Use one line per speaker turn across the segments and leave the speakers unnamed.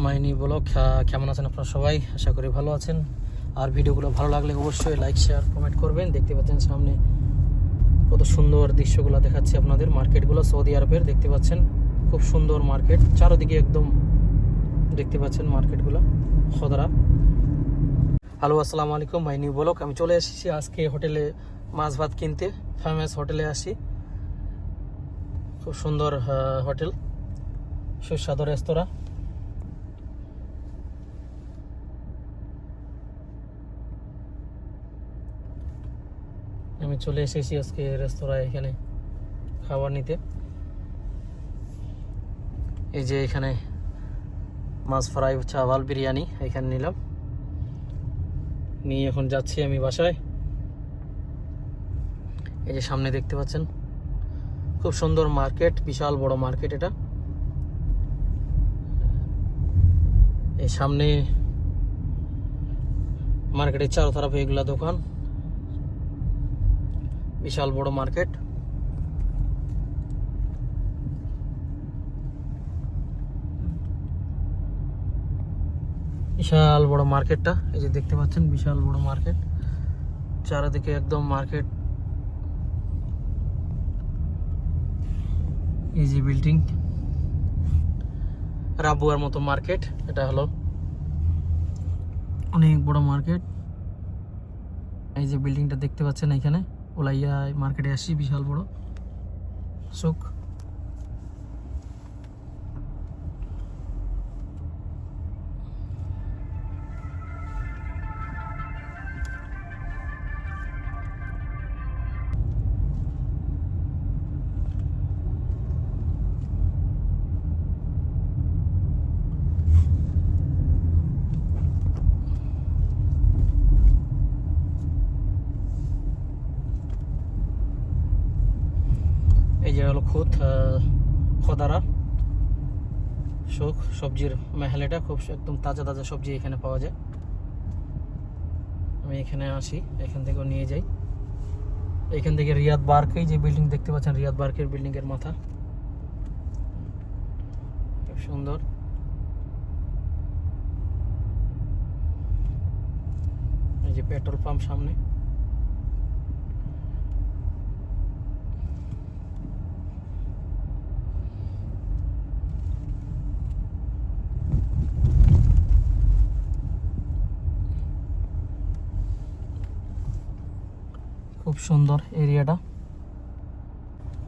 মাইনি blog. কেমন আছেন আপনারা সবাই? আশা করি ভালো আছেন। আর ভিডিওগুলো ভালো লাগলে অবশ্যই লাইক শেয়ার কমেন্ট করবেন। দেখতে পাচ্ছেন সামনে কত সুন্দর দৃশ্যগুলো দেখাচ্ছি আপনাদের। মার্কেটগুলো সৌদি আরবের দেখতে পাচ্ছেন, খুব সুন্দর মার্কেট, চারদিকে একদম দেখতে পাচ্ছেন মার্কেটগুলো খদরা। হ্যালো, আসসালামু আলাইকুম। মাইনি ব্লগ। আমি চলে এসেছি আজকে হোটেলে মাছ ভাত কিনতে। ফেমাস হোটেলে আসি, খুব সুন্দর হোটেল, সুস্বাদু রেস্তোরাঁ। আমি চলে এসেছি আজকে রেস্তোরাঁ এখানে খাবার নিতে। এই যে এখানে মাছ ফ্রাই, চাওয়াল, বিরিয়ানি এখানে নিলাম, নিয়ে এখন যাচ্ছি আমি বাসায়। এই যে সামনে দেখতে পাচ্ছেন খুব সুন্দর মার্কেট, বিশাল বড় মার্কেট এটা। এই সামনে মার্কেটের চারো তরফে এগুলা দোকান, বিশাল বড় মার্কেট। বিশাল বড় মার্কেটটা, এই যে দেখতে পাচ্ছেন বিশাল বড় মার্কেট, চারিদিকে একদম মার্কেট। এই যে বিল্ডিং, রাবুয়ার মতো মার্কেট এটা হলো, অনেক বড় মার্কেট। এই যে বিল্ডিংটা দেখতে পাচ্ছেন এখানে ওলাইয়া মার্কেটে আসি, বিশাল বড় চোখ। এই যে হলো খদারা শোক সবজির মেহেল। এটা খুব একদম তাজা তাজা সবজি এখানে পাওয়া যায়। আমি এখানে আসি, এখান থেকেও নিয়ে যাই। এখান থেকে রিয়াদ বার্ক, এই যে বিল্ডিং দেখতে পাচ্ছেন, রিয়াদ বার্কের বিল্ডিং এর মাথা, খুব সুন্দর। এই যে পেট্রোল পাম্প সামনে। খুব সুন্দর এরিয়াটা।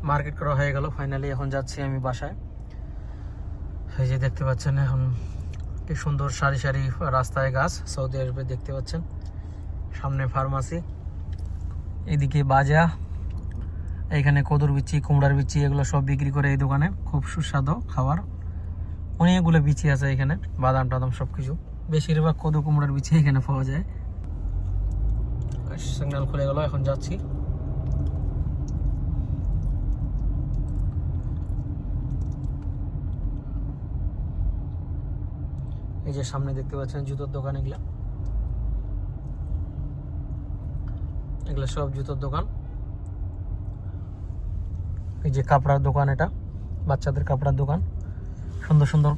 মার্কেট করা হয়ে গেল ফাইনালি, এখন যাচ্ছি আমি বাসায়। এই যে দেখতে পাচ্ছেন এখন কি সুন্দর সারি সারি রাস্তায় গাছ, সৌদি আরবে দেখতে পাচ্ছেন। সামনে ফার্মাসি, এদিকে বাজা, এইখানে কদুর বিচি, কুমড়ার বিচি, এগুলো সব বিক্রি করে এই দোকানে। খুব সুস্বাদু খাবার, অনেকগুলো বিচি আছে এখানে, বাদাম টাদাম সব কিছু। বেশিরভাগ কদু কুমড়ার বিচি এখানে পাওয়া যায়। সিগন্যাল খুলে গেল, এখন যাচ্ছি। এই যে সামনে দেখতে পাচ্ছেন জুতোর দোকান, এগুলা সব জুতোর দোকান। এই যে কাপড়ার দোকান, এটা বাচ্চাদের কাপড়ার দোকান, সুন্দর সুন্দর।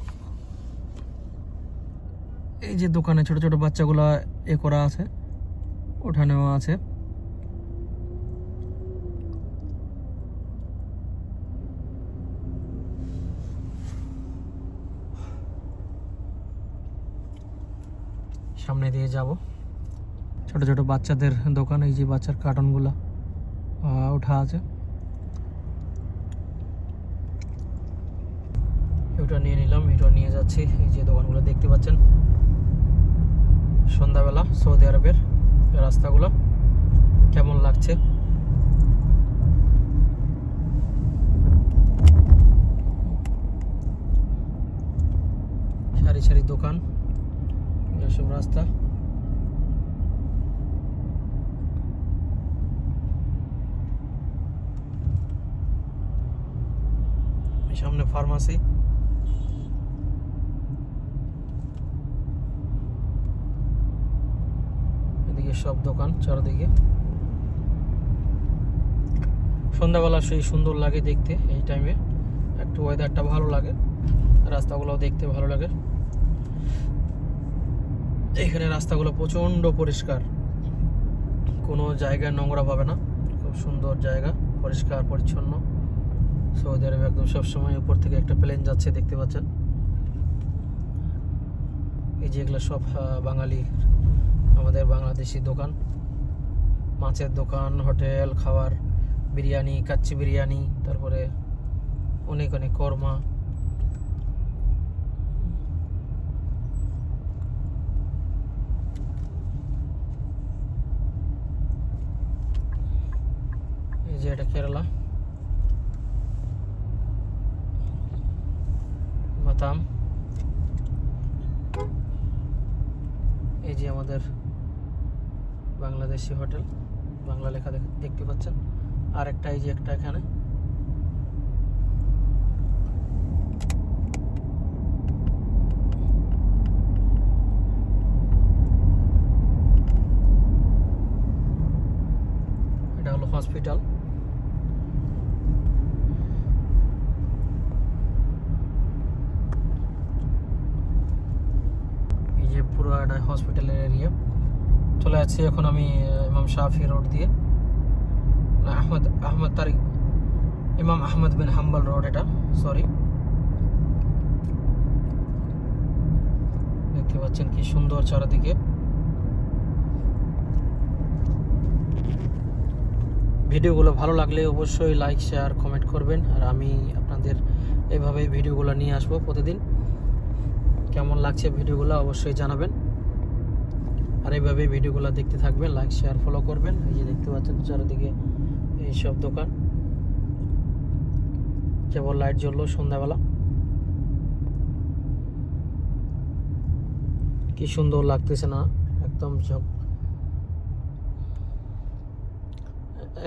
এই যে দোকানে ছোট ছোট বাচ্চাগুলা এ করা আছে, ওঠানেও আছে। সামনে দিয়ে যাব, ছোট ছোট বাচ্চাদের দোকান। এই যে বাচ্চার কার্টুনগুলা ওঠা আছে, এটা নিয়ে নিলাম, এটা নিয়ে যাচ্ছি। এই যে দোকানগুলো দেখতে পাচ্ছেন, সন্ধ্যাবেলা সৌদি আরবের রাস্তাগুলো কেমন লাগছে। সারি সারি দোকান, এসব রাস্তা। সামনে ফার্মাসি, এদিকে সব দোকান চারদিকে। সন্ধ্যাবেলা সেই সুন্দর লাগে দেখতে, এই টাইমে একটু ওয়েদারটা ভালো লাগে, রাস্তাগুলোও দেখতে ভালো লাগে। এখানে রাস্তাগুলো প্রচণ্ড পরিষ্কার, কোনো জায়গায় নোংরা পাবে না, খুব সুন্দর জায়গা, পরিষ্কার পরিচ্ছন্ন। সৌদি আরবে একদম সবসময় উপর থেকে একটা প্লেন যাচ্ছে, দেখতে পাচ্ছেন। এই যে এগুলো সব বাঙালি, আমাদের বাংলাদেশি দোকান, মাছের দোকান, হোটেল, খাবার, বিরিয়ানি, কাচ্চি বিরিয়ানি, তারপরে অনেক অনেক কোরমা। এই যে এটা কেরালা মাতাম। এই যে আমাদের বাংলাদেশি হোটেল, বাংলা লেখা দেখতে পাচ্ছেন। আর একটা এই যে একটা এখানে, এটা হলো হসপিটাল। এই যে পুরো একটা হসপিটালের এরিয়া। চলে যাচ্ছি এখন আমি ইমাম শাফি রোড দিয়ে, আহমদ তারিক, ইমাম আহমদ বিন হাম্বল রোড, এটা সরি। দেখতে পাচ্ছেন কি সুন্দর চারিদিকে। ভিডিওগুলো ভালো লাগলে অবশ্যই লাইক, শেয়ার, কমেন্ট করবেন। আর আমি আপনাদের এইভাবেই ভিডিওগুলো নিয়ে আসবো প্রতিদিন। কেমন লাগছে ভিডিওগুলো অবশ্যই জানাবেন, আর এইভাবে ভিডিওগুলো দেখতে থাকবেন, লাইক, শেয়ার, ফলো করবেন। এই যে দেখতে পাচ্ছেন চারিদিকে এইসব দোকান, কেবল লাইট জ্বললো সন্ধ্যাবেলা, কি সুন্দর লাগতেছে না একদম সব।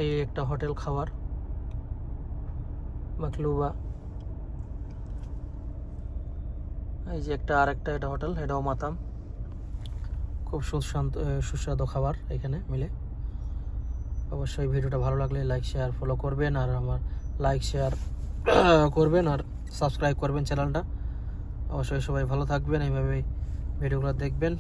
এই একটা হোটেল, খাবার মাকলুবা। এই যে একটা আরেকটা এটা হোটেল, এটাও মাতাম। খুব সুস্বাদু খাবার এখানে মিলে। অবশ্যই ভিডিওটা ভালো লাগলে লাইক, শেয়ার, ফলো করবেন, আর আমার লাইক, শেয়ার করবেন, আর সাবস্ক্রাইব করবেন চ্যানেলটা। অবশ্যই সবাই ভালো থাকবেন, এইভাবে ভিডিওগুলো দেখবেন।